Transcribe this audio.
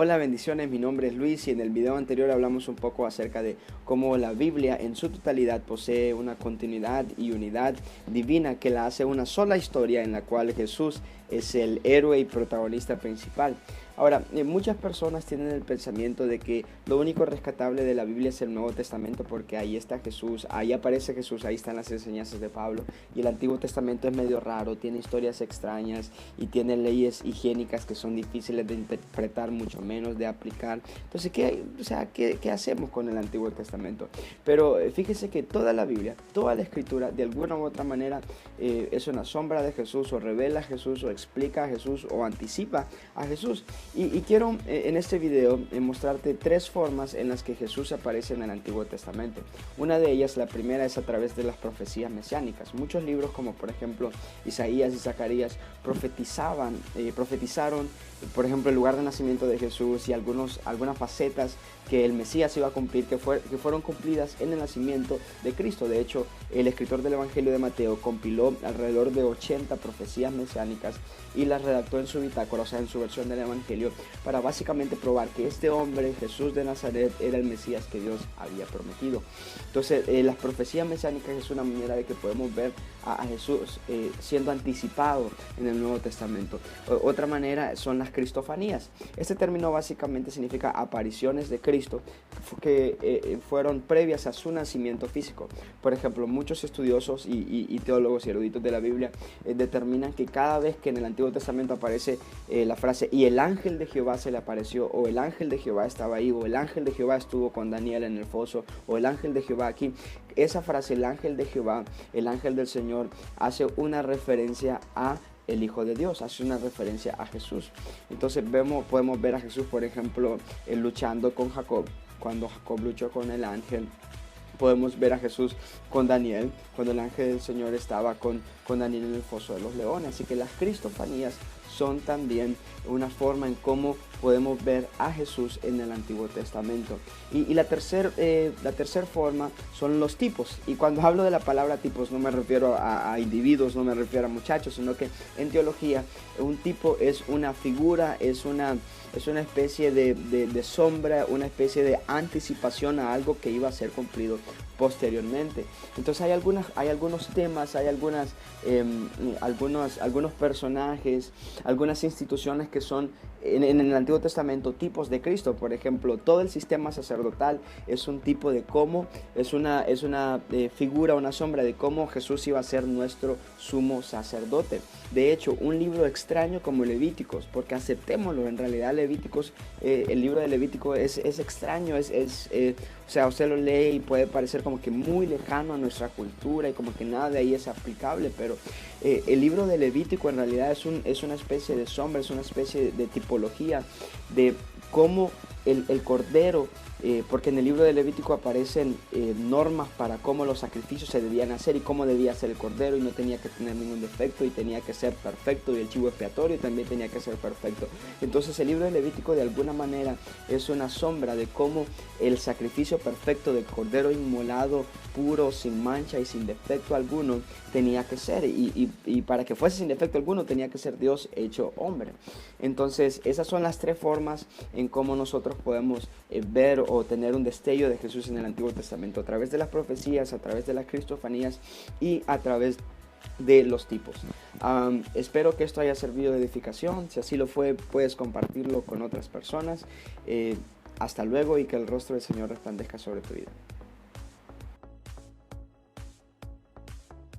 Hola, bendiciones, mi nombre es Luis y en el video anterior hablamos un poco acerca de cómo la Biblia en su totalidad posee una continuidad y unidad divina que la hace una sola historia en la cual Jesús es el héroe y protagonista principal. Ahora, muchas personas tienen el pensamiento de que lo único rescatable de la Biblia es el Nuevo Testamento porque ahí está Jesús, ahí aparece Jesús, ahí están las enseñanzas de Pablo, y el Antiguo Testamento es medio raro, tiene historias extrañas y tiene leyes higiénicas que son difíciles de interpretar, mucho menos de aplicar. Entonces, ¿qué hacemos con el Antiguo Testamento? Pero fíjese que toda la Biblia, toda la Escritura, de alguna u otra manera es una sombra de Jesús, o revela a Jesús, o explica a Jesús, o anticipa a Jesús. Y quiero en este video mostrarte tres formas en las que Jesús aparece en el Antiguo Testamento. Una de ellas, la primera, es a través de las profecías mesiánicas. Muchos libros, como por ejemplo Isaías y Zacarías, profetizaron, por ejemplo, el lugar de nacimiento de Jesús y algunas facetas que el Mesías iba a cumplir, que fueron cumplidas en el nacimiento de Cristo. De hecho, el escritor del Evangelio de Mateo compiló alrededor de 80 profecías mesiánicas y las redactó en su bitácora, o sea, en su versión del Evangelio, para básicamente probar que este hombre, Jesús de Nazaret, era el Mesías que Dios había prometido. Entonces, las profecías mesiánicas es una manera de que podemos ver a Jesús siendo anticipado en el Nuevo Testamento. Otra manera son las cristofanías. Este término básicamente significa apariciones de Cristo que fueron previas a su nacimiento físico. Por ejemplo, muchos estudiosos y teólogos y eruditos de la Biblia determinan que cada vez que en el Antiguo Testamento aparece la frase "y el ángel de Jehová se le apareció", o "el ángel de Jehová estaba ahí", o "el ángel de Jehová estuvo con Daniel en el foso", o "el ángel de Jehová aquí", esa frase, el ángel de Jehová, el ángel del Señor, hace una referencia a el Hijo de Dios, hace una referencia a Jesús. Entonces podemos ver a Jesús, por ejemplo, luchando con Jacob, cuando Jacob luchó con el ángel. Podemos ver a Jesús con Daniel, cuando el ángel del Señor estaba con Daniel en el foso de los leones. Así que las cristofanías son también una forma en cómo podemos ver a Jesús en el Antiguo Testamento. Y la tercera forma son los tipos. Y cuando hablo de la palabra tipos, no me refiero a individuos, no me refiero a muchachos, sino que en teología un tipo es una figura, es una especie de sombra, una especie de anticipación a algo que iba a ser cumplido posteriormente. Entonces hay algunos temas, hay algunos personajes, algunas instituciones que son en el Antiguo Testamento tipos de Cristo. Por ejemplo, todo el sistema sacerdotal es un tipo de cómo, es una figura, una sombra de cómo Jesús iba a ser nuestro sumo sacerdote. De hecho, un libro extraño como Levíticos, porque aceptémoslo, en realidad Levíticos, el libro de Levítico es extraño, o sea, usted lo lee y puede parecer como que muy lejano a nuestra cultura y como que nada de ahí es aplicable, pero el libro de Levítico en realidad es una especie de sombra, es una especie de tipología de cómo el cordero, porque en el libro de Levítico aparecen normas para cómo los sacrificios se debían hacer y cómo debía ser el cordero, y no tenía que tener ningún defecto y tenía que ser perfecto, y el chivo expiatorio también tenía que ser perfecto. Entonces el libro de Levítico de alguna manera es una sombra de cómo el sacrificio perfecto del cordero inmolado, puro, sin mancha y sin defecto alguno, tenía que ser, y para que fuese sin defecto alguno tenía que ser Dios hecho hombre. Entonces esas son las tres formas en cómo nosotros podemos ver o tener un destello de Jesús en el Antiguo Testamento: a través de las profecías, a través de las cristofanías y a través de los tipos. Espero que esto haya servido de edificación. Si así lo fue, puedes compartirlo con otras personas. Hasta luego, y que el rostro del Señor resplandezca sobre tu vida.